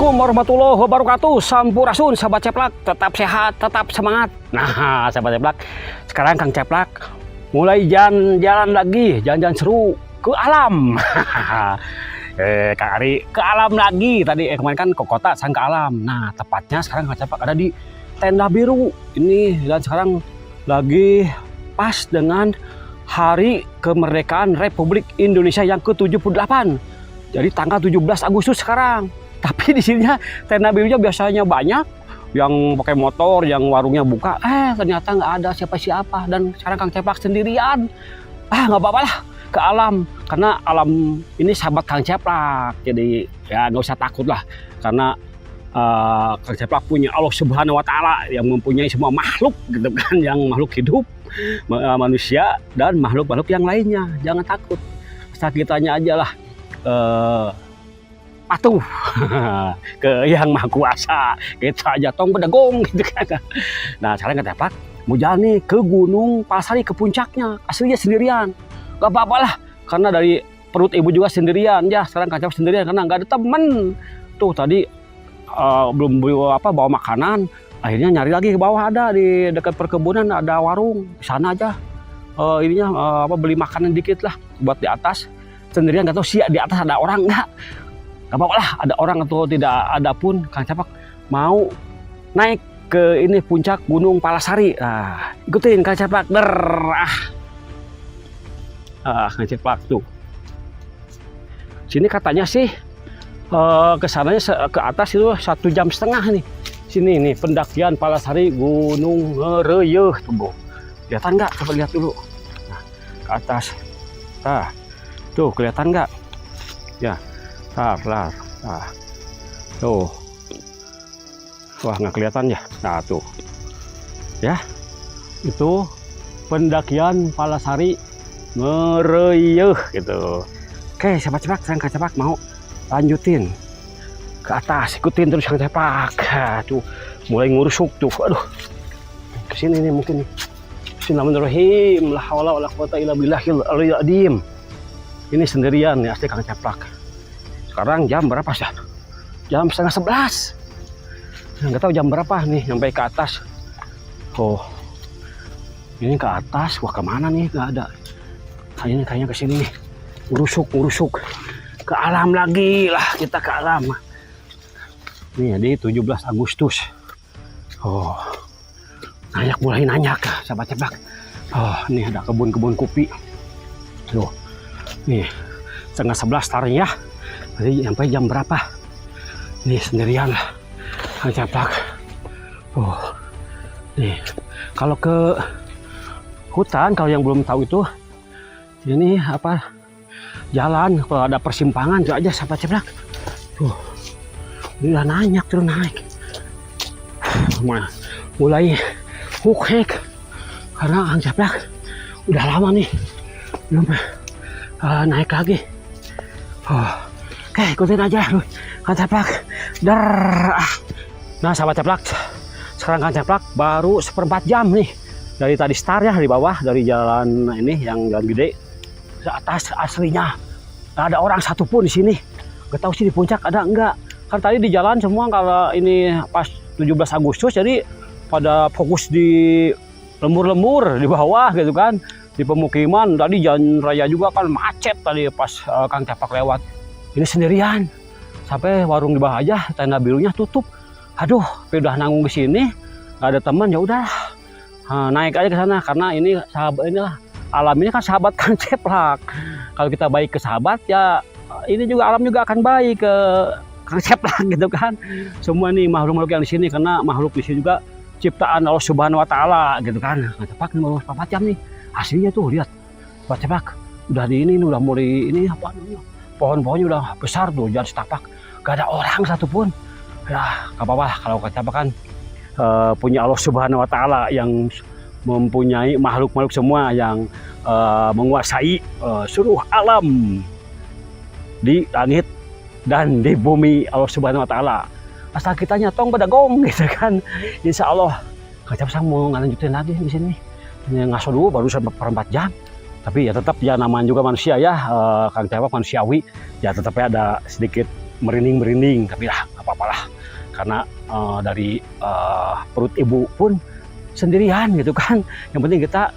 Assalamualaikum warahmatullahi wabarakatuh. Sampurasun sahabat Ceplak, tetap sehat, tetap semangat. Nah, sahabat Ceplak, sekarang Kang Ceplak mulai jalan lagi, jalan-jalan seru ke alam. Kang Ari ke alam lagi. Tadi kemarin kan ke kota, sekarang ke alam. Nah, tepatnya sekarang Kang Ceplak ada di Tenda Biru. Ini dan sekarang lagi pas dengan Hari Kemerdekaan Republik Indonesia yang ke-78. Jadi tanggal 17 Agustus sekarang. Tapi di sininya Tenda Birunya biasanya banyak yang pakai motor, yang warungnya buka. Ternyata nggak ada siapa-siapa. Dan sekarang Kang Ceplak sendirian. Nggak apa-apa lah, ke alam. Karena alam ini sahabat Kang Ceplak. Jadi ya nggak usah takut lah. Karena Kang Ceplak punya Allah Subhanahu Wa Taala yang mempunyai semua makhluk, gitu kan, yang makhluk hidup, manusia dan makhluk-makhluk yang lainnya. Jangan takut. Asal kitanya aja lah patuh ke yang maha kuasa, kita aja tong pedagong gitu kan. Nah sekarang Kang Ceplak mau jalan nih ke Gunung Palasari, ke puncaknya. Aslinya sendirian, gak apa-apa lah, karena dari perut ibu juga sendirian ya. Sekarang Kang Ceplak sendirian karena nggak ada temen. Tuh tadi belum bawa makanan, akhirnya nyari lagi ke bawah, ada di dekat perkebunan ada warung, di sana aja beli makanan dikit lah buat di atas. Sendirian, nggak tahu sih di atas ada orang nggak apa-apa lah, ada orang atau tidak ada pun Kang Ceplak mau naik ke ini puncak Gunung Palasari. Ikutin Kang Ceplak. Kang Ceplak tuh sini katanya sih kesananya ke atas itu 1,5 jam nih. Sini nih pendakian Palasari Gunung Ngereyeuh tuh, Bu. Kelihatan nggak? Coba lihat dulu. Nah, ke atas. Tuh kelihatan nggak? Ya, tuh. Wah, nggak kelihatan ya? Nah, tuh. Ya, itu pendakian Palasari Ngereyeuh gitu. Oke, sahabat Ceplak, sekarang Kang Ceplak mau lanjutin ke atas, ikutin terus Kang Ceplak. Tuh, mulai ngurusuk tuh. Aduh. Kesini nih mungkin nih. Bismillahirrahmanirrahim. La haula wala quwata illa billahil aliyyil azim. Ini sendirian nih asli Kang Ceplak. Sekarang jam berapa sih? Jam 10:30. Nggak tahu jam berapa nih sampai ke atas. Oh, ini ke atas. Wah, kemana nih? Nggak ada. Kayaknya ke sini nih. Ngurusuk ke alam lagi lah, kita ke alam. Ini di 17 Agustus. Oh, mulai nanyak sahabat Ceplak. Oh, ini ada kebun kopi. Tuh. Nih 10:30 startnya. Jadi sampai jam berapa? Nih sendirian lah Kang Ceplak. Oh, nih kalau ke hutan, kalau yang belum tahu itu ini jalan, kalau ada persimpangan itu aja sahabat Ceplak. Tuh, ini udah nanyak terus naik. Mulai huk-hek karena Kang Ceplak udah lama nih belum naik lagi. Oke, ikutin aja Kang Ceplak. Nah sahabat Ceplak, sekarang Kang Ceplak baru 1/4 jam nih dari tadi start ya, di bawah dari jalan ini yang jalan gede ke atas. Aslinya nggak ada orang satupun di sini. Gak tahu sih di puncak ada enggak, kan tadi di jalan semua kalau ini pas 17 Agustus jadi pada fokus di lembur-lembur di bawah gitu kan, di pemukiman. Tadi jalan raya juga kan macet tadi pas Kang Ceplak lewat. Ini sendirian sampai warung di bawah aja Tenda Birunya tutup. Aduh, tapi udah nanggung di sini nggak ada teman, ya udah naik aja ke sana karena ini sahabat, inilah alam ini kan sahabat Kang Ceplak. Kalau kita baik ke sahabat ya ini juga alam juga akan baik ke Kang Ceplak gitu kan. Semua nih makhluk-makhluk yang di sini, karena makhluk di sini juga ciptaan Allah Subhanahu Wa Taala gitu kan. Kang Ceplak ini baru 4 jam nih. Aslinya tuh lihat Kang Ceplak udah di ini udah mulai ini apa namanya, pohon-pohonnya udah besar tuh, jalan setapak, gak ada orang satupun. Ya gak apa-apa kalau Kang Ceplak kan punya Allah Subhanahu Wa Taala yang mempunyai makhluk-makhluk semua yang menguasai seluruh alam di langit dan di bumi Allah Subhanahu Wa Taala. Asal kitanya tong pedagong gitu kan. Insya Allah Kang Ceplak mau ngelanjutin lagi di sini. Ngaso dulu baru 1/4 jam. Tapi ya tetap ya namanya juga manusia ya, Kang Ceplak manusiawi, ya tetapnya ada sedikit merinding, tapi lah apa apa-apalah. Karena dari perut ibu pun sendirian gitu kan. Yang penting kita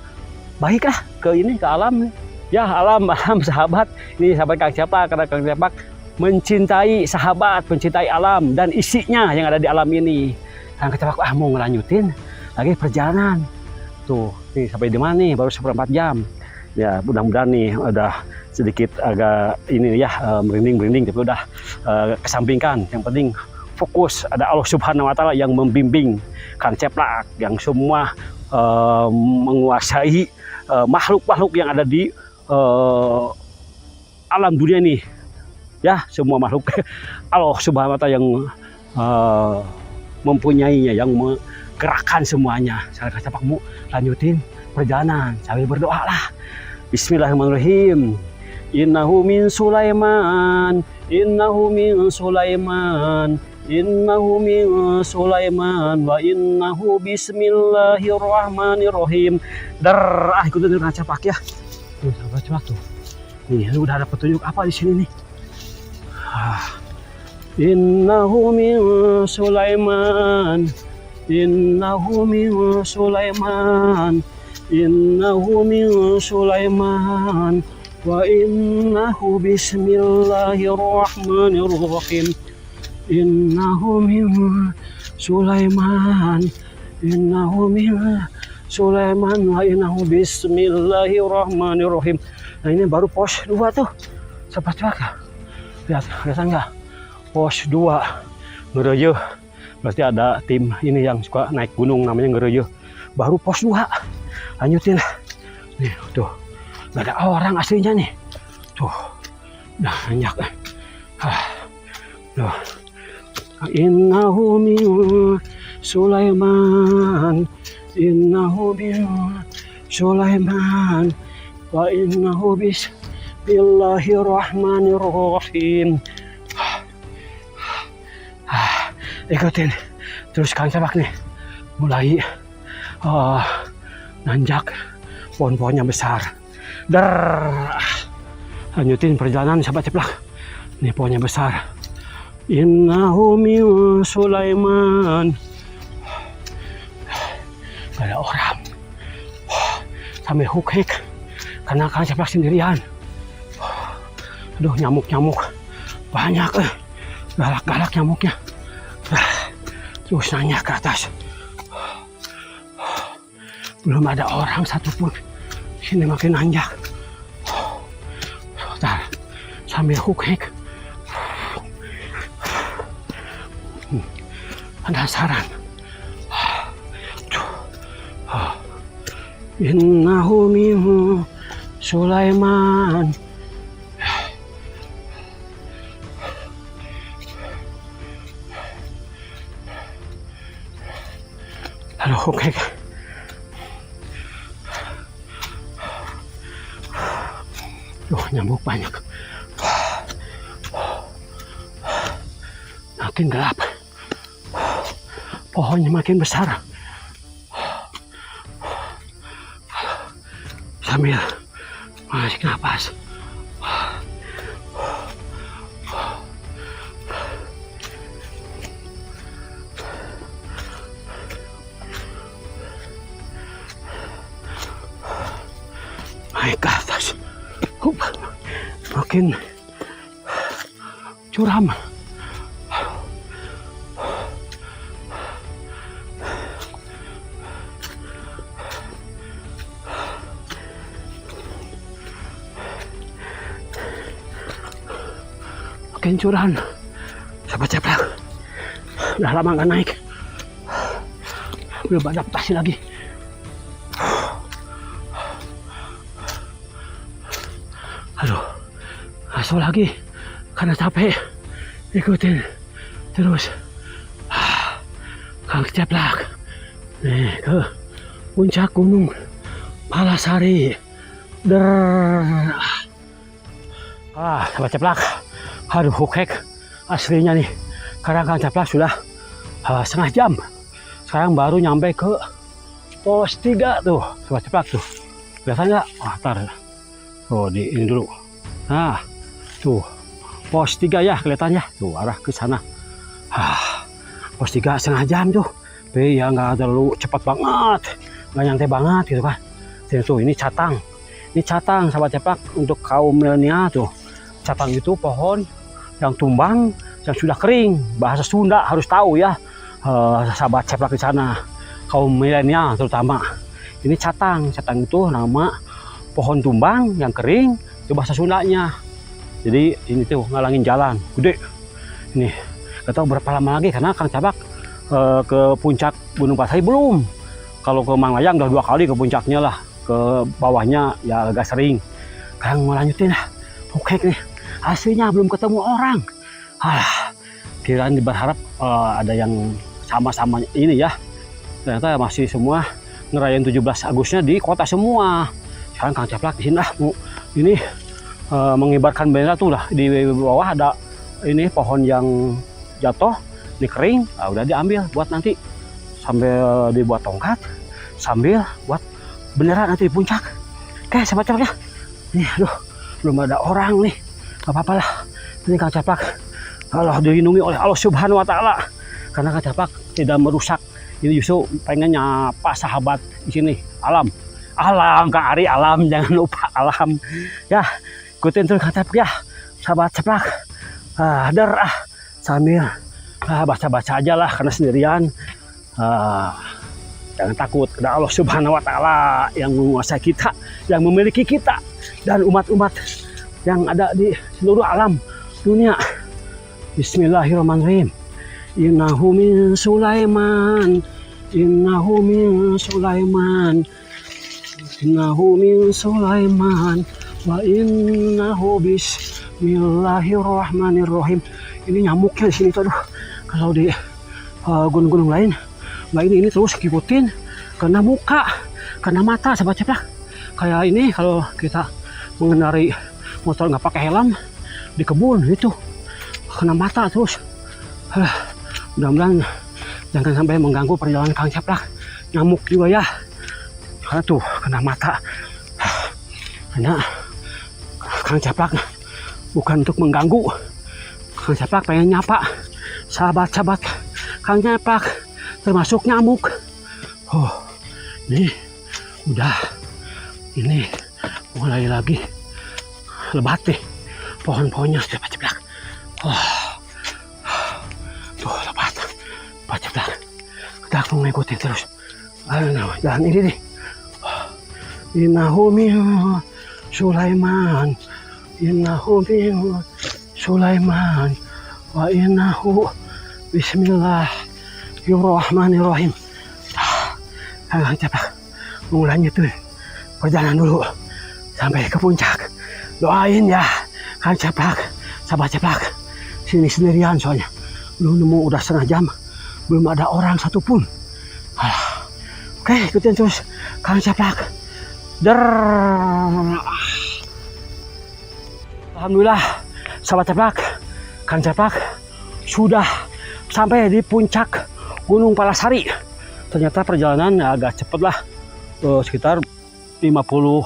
baiklah ke alam. Ya alam sahabat. Ini sahabat Kang Ceplak, karena Kang Ceplak mencintai sahabat, mencintai alam dan isinya yang ada di alam ini. Kang Ceplak mau ngelanjutin lagi perjalanan. Tuh, nih sampai di mana nih? Baru 1/4 jam. Ya mudah-mudahan nih udah sedikit agak ini ya merinding tapi udah kesampingkan. Yang penting fokus, ada Allah Subhanahu wa Ta'ala yang membimbing Kang Ceplak, yang semua menguasai makhluk-makhluk yang ada di alam dunia ini. Ya, semua makhluk Allah Subhanahu wa Ta'ala yang mempunyainya, yang menggerakkan semuanya. Saya Kang Ceplak mau lanjutin perjalanan sambil berdoa lah. Bismillahirrahmanirrahim. Innahu min Sulaiman, innahu min Sulaiman, innahu min Sulaiman, wa innahu bismillahirrahmanirrahim. Ikutin Kang Ceplak ya. Tuh, sahabat Ceplak tuh. Nih, udah ada petunjuk apa di sini nih? Innahu min Sulaiman, innahu min Sulaiman, innahu min Sulaiman, wa innahu bismillahirrahmanirrahim. Innahu min Sulaiman, innahu min Sulaiman, wa innahu bismillahirrahmanirrahim. Nah ini baru pos 2 tuh, sahabat Ceplak. Kelihatan nggak? Pos 2 Ngeroyo. Berarti ada tim ini yang suka naik gunung, namanya Ngeroyo. Baru pos 2. Lanjutin. Nih tuh, nggak ada orang aslinya nih. Tuh, udah banyak. Tuh. Innahu min Sulaiman, innahu min Sulaiman, wa innahu bismillahirrahmanirrahim. Ikutin terus Kang Ceplak nih, mulai nanjak pohon-pohonnya besar. Lanjutin perjalanan sahabat Ceplak. Nih pohonnya besar. Innahu min Sulaiman. Gak ada orang. Sampai huk-hik karena Kang Ceplak sendirian. Aduh, nyamuk banyak, galak-galak nyamuknya. Terus nanya ke atas, belum ada orang satupun. Sini makin nanjak. Sambil huk-hik. Penasaran. Innahu min Sulaiman. Lalu oke. Nyamuk banyak. Makin gelap. Pohonnya makin besar. Sambil masih napas. Naik ke atas. Makin curam. Makin curam. Sahabat Ceplak, udah lama nggak naik, belum adaptasi lagi. Aduh, asuh lagi karena capek. Ikutin terus Kang Ceplak nih ke puncak gunung Palasari. Sahabat Ceplak, aduh huk-hek aslinya nih, karena Kang Ceplak sudah setengah jam. Sekarang baru nyampe ke pos 3 tuh, sahabat Ceplak tuh. Kelihatan nggak? Tar. Oh, di ini dulu. Nah, tuh pos 3 ya kelihatannya. Tuh arah ke sana. Pos 3,5 jam tuh. Tapi ya nggak terlalu cepat banget, nggak nyantai banget gitu kan. Dan tuh ini catang. Ini catang sahabat ceplak untuk kaum milenial tuh. Catang itu pohon yang tumbang yang sudah kering. Bahasa Sunda harus tahu ya, sahabat ceplak di sana, kaum milenial terutama. Ini catang. Catang itu nama pohon tumbang yang kering, itu bahasa Sundanya. Jadi ini tuh ngalangin jalan, gede. Ini gak tahu berapa lama lagi karena Kang Cabak ke puncak Gunung Pasai belum. Kalau ke Manglayang udah 2 kali ke puncaknya lah, ke bawahnya ya agak sering. Kang mau lanjutin lah. Oke nih, aslinya belum ketemu orang. Kirain berharap ada yang sama-sama ini ya. Ternyata masih semua ngerayain 17 Agustusnya di kota semua. Sekarang Kang Caplak di sini lah ini mengibarkan bendera tuh lah. Di bawah ada ini pohon yang jatuh, ini kering, udah diambil buat nanti sambil dibuat tongkat, sambil buat bendera nanti di puncak. Oke, sahabat Caplak ya. Nih, aduh, belum ada orang nih. Gak apa-apa lah. Ini Kang Caplak Allah dilindungi oleh Allah Subhanahu wa Ta'ala. Karena Kang Caplak tidak merusak. Ini justru pengen nyapa sahabat di sini. Alam, Kang Ari, alam, jangan lupa alam. Ya, ikutin terus Kang Caplak ya, sahabat Caplak. Sambil baca-baca aja lah karena sendirian. Jangan takut, ada Allah Subhanahu wa Ta'ala yang menguasai kita, yang memiliki kita dan umat-umat yang ada di seluruh alam dunia. Bismillahirrahmanirrahim. Innahu min Sulaiman, innahu min Sulaiman, innahu min Sulaiman, wa innahu bismillahirrahmanirrahim. Ini nyamuknya di sini tuh, aduh. Kalau di gunung-gunung lain, mbak ini terus ngikutin karena muka, karena mata, sahabat ceplak. Kayak ini kalau kita mengendarai motor nggak pakai helm di kebun itu kena mata terus. Mudah-mudahan jangan sampai mengganggu perjalanan Kang Caplak. Nyamuk juga ya, karena tuh kena mata. Karena Kang Caplak bukan untuk mengganggu. Kang Caplak pengen nyapa sahabat-sahabat Kang Caplak, termasuk nyamuk. Ini udah, ini mulai lagi lebat nih pohon-pohonnya, sahabat Caplak. Tuh lebat Caplak. Kita harus mengikuti terus. Jalan ini nih. Innahu min Sulaiman, innahu min Sulaiman, wa innahu bismillahirrahmanirrahim. Kang Caplak mulainya tuh perjalanan dulu sampai ke puncak. Doain ya Kang Caplak, sahabat Caplak. Sini sendirian soalnya. Belum nemu, udah 1/2 jam. Belum ada orang satupun. Oke, ikutin terus Kang Caplak. Alhamdulillah, sahabat Caplak, Kang Caplak sudah sampai di puncak Gunung Palasari. Ternyata perjalanan agak cepet lah, sekitar 50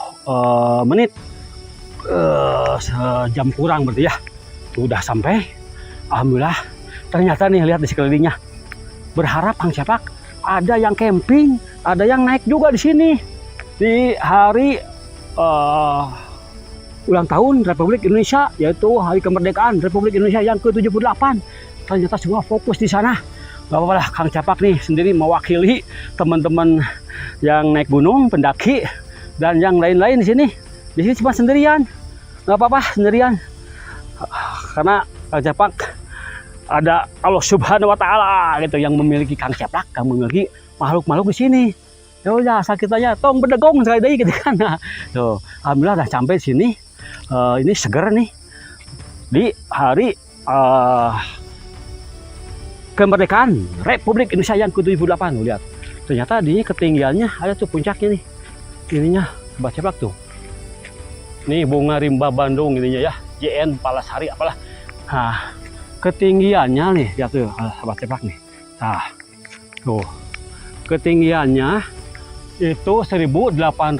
menit, sejam kurang berarti ya. Sudah sampai, alhamdulillah. Ternyata nih lihat di sekelilingnya. Berharap Kang Caplak ada yang camping, ada yang naik juga di sini di hari ulang tahun Republik Indonesia, yaitu hari kemerdekaan Republik Indonesia yang ke-78. Ternyata semua fokus di sana. Gak apa-apa lah, Kang Caplak nih sendiri mewakili teman-teman yang naik gunung, pendaki, dan yang lain-lain di sini. Di sini cuma sendirian. Gak apa-apa sendirian. Karena Kang Caplak ada Allah Subhanahu wa Ta'ala gitu yang memiliki Kang Caplak, yang memiliki makhluk-makhluk di sini. Ya udah, sakit aja tong berdegong sekali deh gitu kan. Tuh, alhamdulillah udah sampai sini. Ini seger nih di hari kemerdekaan Republik Indonesia yang ke-78. Lihat, ternyata di ketinggiannya ada tuh puncaknya nih. Ininya Sahabat Caplak tuh. Nih bunga rimba Bandung ininya ya, JN Palasari apalah. Nah, ketinggiannya nih, lihat tuh Sahabat Caplak nih. Nah, tuh ketinggiannya itu 1852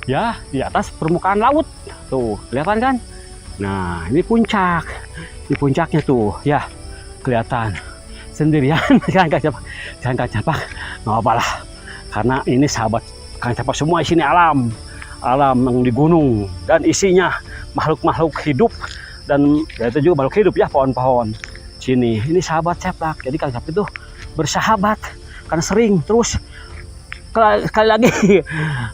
ya, di atas permukaan laut. Tuh, kelihatan kan? Nah, ini puncak. di puncaknya tuh ya, kelihatan sendirian. Jangan Kang Capak, nggak apa-apa, karena ini sahabat Kang Capak semua, di sini alam yang di gunung dan isinya makhluk-makhluk hidup, dan ya itu juga makhluk hidup ya, pohon-pohon sini. Ini sahabat Capak, jadi Kang Capak itu bersahabat karena sering terus sekali lagi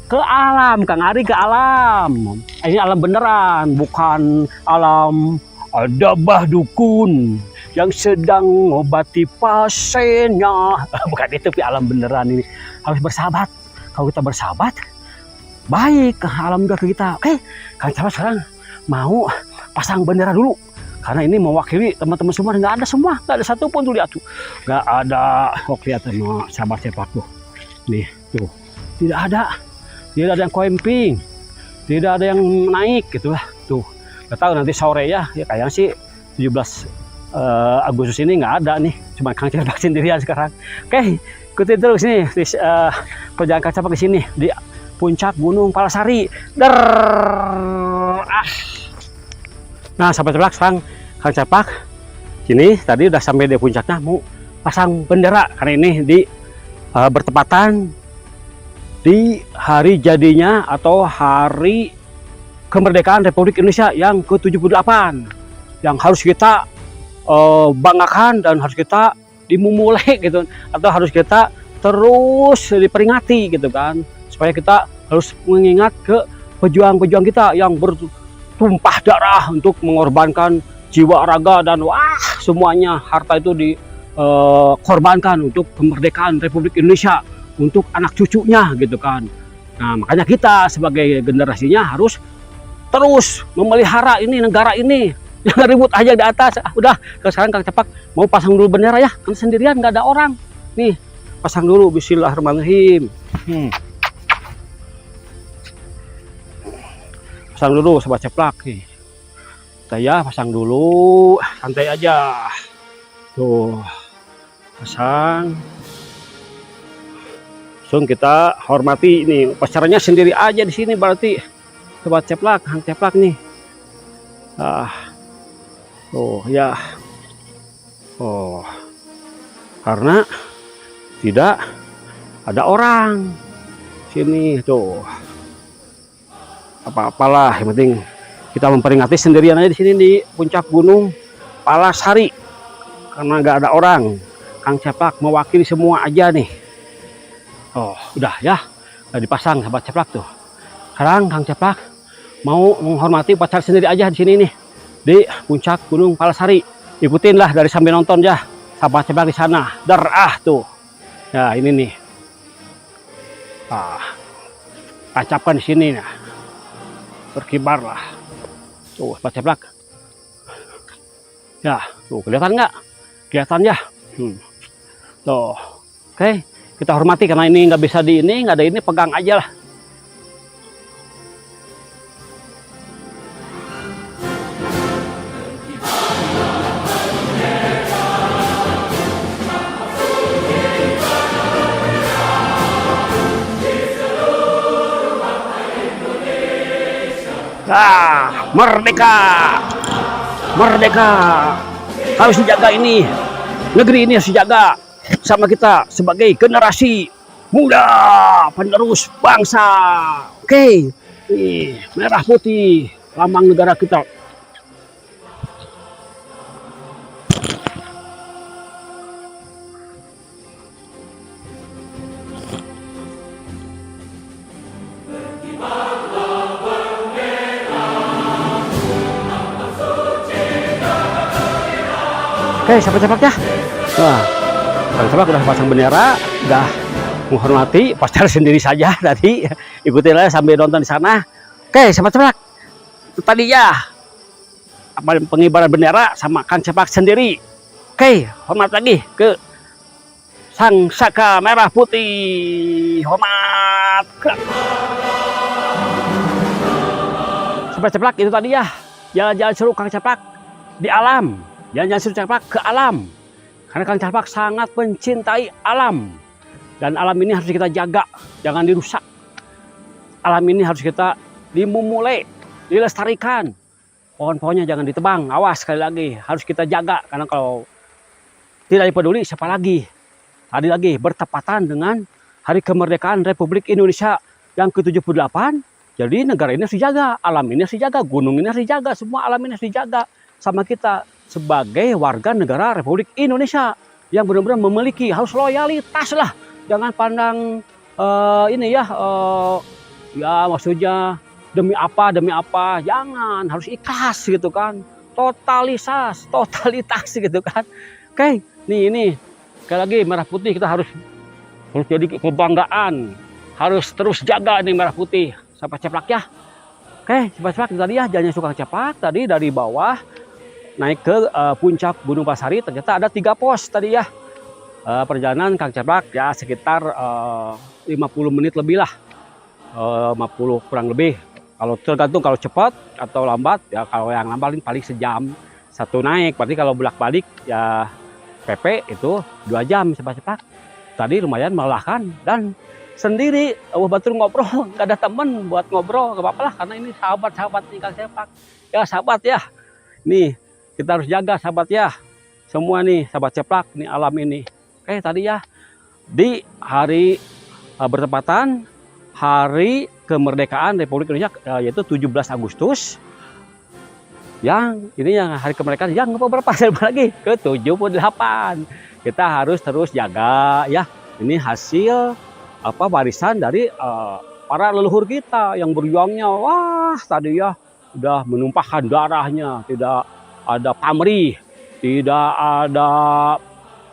ke alam, Kang Ari, ke alam. Ini alam beneran, bukan alam ada bah dukun yang sedang ngobati pasiennya. Bukan itu, tapi alam beneran ini. Harus bersahabat. Kalau kita bersahabat, baik ke alam juga ke kita. Oke, Kang Capak sekarang mau pasang bendera dulu. Karena ini mewakili teman-teman semua, nggak ada satupun tuh, lihat tuh. Nggak ada, kok kelihatan sahabat Capak tuh. Nih, tuh. Tidak ada yang camping. Tidak ada yang naik gitu lah. Tuh. Nggak tahu nanti sore ya kayaknya sih 17 Agustus ini nggak ada nih. Cuma Kang Capak sendirian sekarang. Oke, ikutin terus nih perjalanan Kang Capak di sini di puncak Gunung Palasari. Nah, sahabat Capak, sekarang Kang Capak sini tadi udah sampai di puncaknya, mau pasang bendera karena ini bertepatan di hari jadinya atau hari kemerdekaan Republik Indonesia yang ke-78, yang harus kita banggakan dan harus kita dimulai gitu, atau harus kita terus diperingati gitu kan, supaya kita harus mengingat ke pejuang-pejuang kita yang bertumpah darah untuk mengorbankan jiwa, raga, dan semuanya harta itu korbankan untuk kemerdekaan Republik Indonesia, untuk anak cucunya gitu kan. Nah, makanya kita sebagai generasinya harus terus memelihara ini negara ini. Jangan ribut aja di atas. Udah, sekarang Kang Capak mau pasang dulu bendera ya, kan sendirian nggak ada orang. Nih, pasang dulu. Bismillahirrahmanirrahim. Pasang dulu Sobat Capak nih. Saya pasang dulu, santai aja. Tuh. Pasang, langsung kita hormati ini upacaranya sendiri aja di sini, berarti Sobat Capak, Kang Capak nih. Ya, karena tidak ada orang sini tuh. Apa-apalah, yang penting kita memperingati sendirian aja di sini di puncak Gunung Palasari, karena nggak ada orang. Kang Capak mewakili semua aja nih. Udah ya, udah dipasang Sahabat Capak tuh. Sekarang Kang Capak mau menghormati upacara sendiri aja di sini nih, di puncak Gunung Palasari. Ikutin lah dari sambil nonton ya, Sahabat Capak di sana. Tuh. Ya ini nih. Tancapkan di sini nah. Berkibar lah. Tuh Sahabat Capak. Ya, tuh kelihatan nggak? Kelihatan ya. Tuh, oke, kita hormati karena ini nggak bisa nggak ada ini, pegang aja lah. Merdeka, merdeka, harus dijaga ini. Negeri ini harus dijaga sama kita sebagai generasi muda penerus bangsa. Oke, merah putih lambang negara kita. Oke, Sahabat ya. Nah, Sahabat udah pasang bendera, udah menghormati upacara sendiri saja tadi. Ikutin aja sambil nonton di sana. Oke, Sahabat, itu tadi ya pengibaran bendera sama Kang Capak sendiri. Oke, hormat lagi ke Sang Saka Merah Putih. Hormat. Sahabat, itu tadi ya jalan-jalan seru Kang Capak di alam. Jalan-jalan seru Capak ke alam. Karena Kang Capak sangat mencintai alam. Dan alam ini harus kita jaga, jangan dirusak. Alam ini harus kita dimulai, dilestarikan. pohon-pohonnya jangan ditebang. Awas sekali lagi, harus kita jaga karena kalau tidak peduli siapa lagi. Tadi lagi bertepatan dengan Hari Kemerdekaan Republik Indonesia yang ke-78. Jadi negara ini harus dijaga, alam ini harus dijaga, gunung ini harus dijaga, semua alam ini harus dijaga sama kita sebagai warga negara Republik Indonesia yang benar-benar memiliki, harus loyalitas lah. Jangan pandang ini ya, ya maksudnya demi apa, jangan, harus ikhlas gitu kan. Totalitas gitu kan. Oke, nih ini sekali lagi merah putih kita harus jadi kebanggaan, harus terus jaga nih merah putih sampai ceplak ya. Oke, sampai ceplak tadi ya, jalannya suka ceplak tadi dari bawah naik ke puncak Gunung Pasari, ternyata ada 3 pos tadi ya. Perjalanan Kang Ceplak ya sekitar 50 menit lebih lah, 50 kurang lebih. Kalau tergantung kalau cepat atau lambat ya, kalau yang lambat paling sejam satu naik, berarti kalau bolak-balik ya PP itu 2 jam cepat-cepat. Tadi lumayan melelahkan dan sendiri batur ngobrol, nggak ada temen buat ngobrol, nggak apa-apa lah karena ini sahabat-sahabat nih Kang Ceplak. Ya sahabat ya, nih kita harus jaga sahabat ya, semua nih sahabat Ceplak nih alam ini. Oke tadi ya di hari bertepatan Hari Kemerdekaan Republik Indonesia yaitu 17 Agustus. Yang ini yang Hari Kemerdekaan yang berapa lagi ke 78. Kita harus terus jaga ya. Ini hasil warisan dari para leluhur kita yang berjuangnya. Wah tadi ya udah menumpahkan darahnya, tidak ada pamrih, tidak ada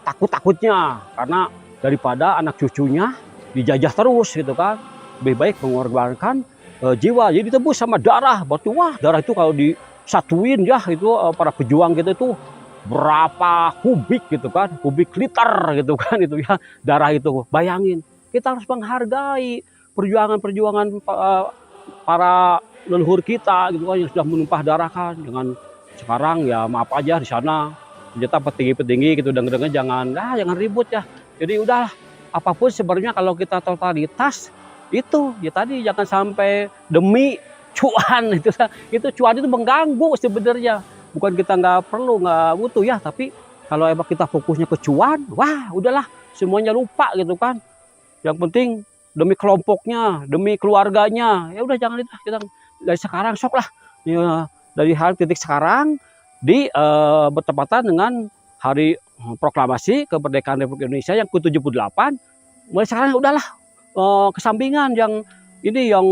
takut-takutnya karena daripada anak cucunya dijajah terus gitu kan, lebih baik mengorbankan jiwa jadi ditebus sama darah. Berarti wah darah itu kalau disatuin ya itu para pejuang gitu itu berapa kubik gitu kan, kubik liter gitu kan itu ya darah itu. Bayangin kita harus menghargai perjuangan para leluhur kita gitu kan yang sudah menumpah darah kan. Dengan sekarang ya maaf aja di sana ternyata petinggi-petinggi gitu dengar-dengar jangan ribut ya. Jadi udah apapun sebenarnya kalau kita totalitas itu ya tadi jangan sampai demi cuan itu cuan itu mengganggu sebenarnya. Bukan kita nggak butuh ya, tapi kalau emang kita fokusnya ke cuan, wah udahlah semuanya lupa gitu kan. Yang penting demi kelompoknya, demi keluarganya, ya udah jangan itu. Kita dari sekarang sok lah ya, dari hari titik sekarang bertepatan dengan Hari Proklamasi Kemerdekaan Republik Indonesia yang ke-78. Mulai sekarang udahlah kesampingan yang ini yang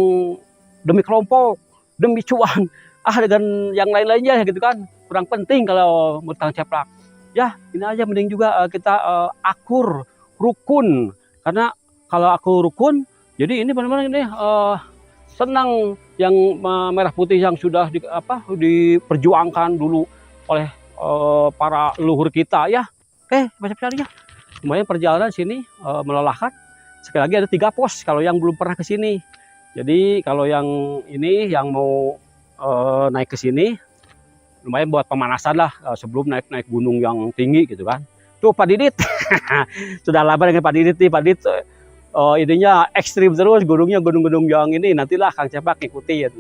demi kelompok, demi cuan, dengan yang lain-lainnya gitu kan kurang penting kalau menurut Kang Ceplak. Ya ini aja mending juga kita akur, rukun, karena kalau aku rukun, jadi ini benar-benar ini senang yang merah putih yang sudah diperjuangkan dulu oleh para leluhur kita ya. Oke, ya. Lumayan perjalanan sini melelahkan. Sekali lagi ada 3 pos kalau yang belum pernah ke sini. Jadi kalau yang ini yang mau naik ke sini lumayan buat pemanasan lah sebelum naik gunung yang tinggi gitu kan. Tuh Pak Didit sudah lama dengan Pak Didit nih. Pak Didit idenya ekstrim terus, gunungnya gunung-gunung yang ini nantilah Kang Ceplak ikutin.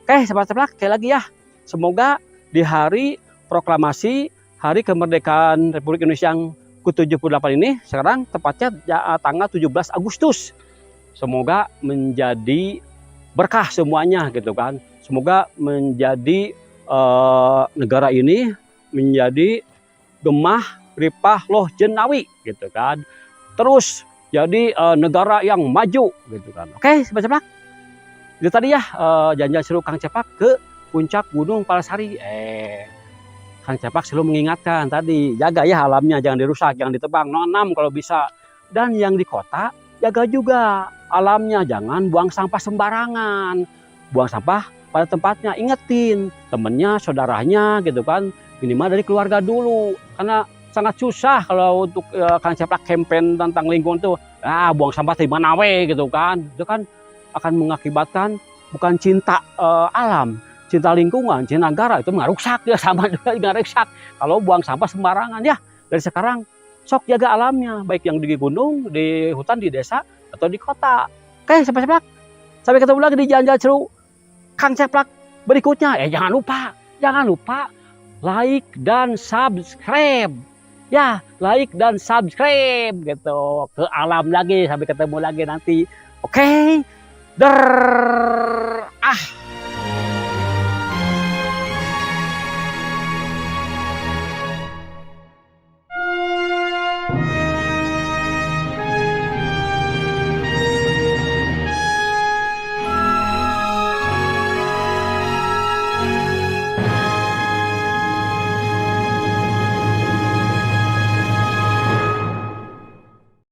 Oke, sahabat Ceplak, sekali lagi ya. Semoga di hari proklamasi Hari Kemerdekaan Republik Indonesia yang ke-78 ini sekarang tepatnya tanggal 17 Agustus. Semoga menjadi berkah semuanya gitu kan. Semoga menjadi negara ini menjadi gemah ripah loh jenawi gitu kan. Terus jadi negara yang maju gitu kan. Oke, sahabat Ceplak. Itu tadi ya jalan-jalan seru Kang Ceplak ke puncak Gunung Palasari. Kang Ceplak selalu mengingatkan tadi, jaga ya alamnya, jangan dirusak, jangan ditebang, nanam kalau bisa. Dan yang di kota, jaga juga alamnya, jangan buang sampah sembarangan. Buang sampah pada tempatnya, ingetin temennya, saudaranya gitu kan, minimal dari keluarga dulu. Karena sangat susah kalau untuk Kang Ceplak campaign tentang lingkungan tuh, buang sampah di mana we gitu kan. Itu kan akan mengakibatkan bukan cinta alam, cinta lingkungan, cinta negara, itu merusak ya, sama juga merusak kalau buang sampah sembarangan ya. Dari sekarang sok jaga alamnya, baik yang di gunung, di hutan, di desa atau di kota. Oke, sampai ketemu lagi di jalan-jalan seru Kang Ceplak berikutnya. Jangan lupa jangan lupa like dan subscribe. Ya, like dan subscribe gitu. Ke alam lagi, sampai ketemu lagi nanti. Oke. Der. Ah.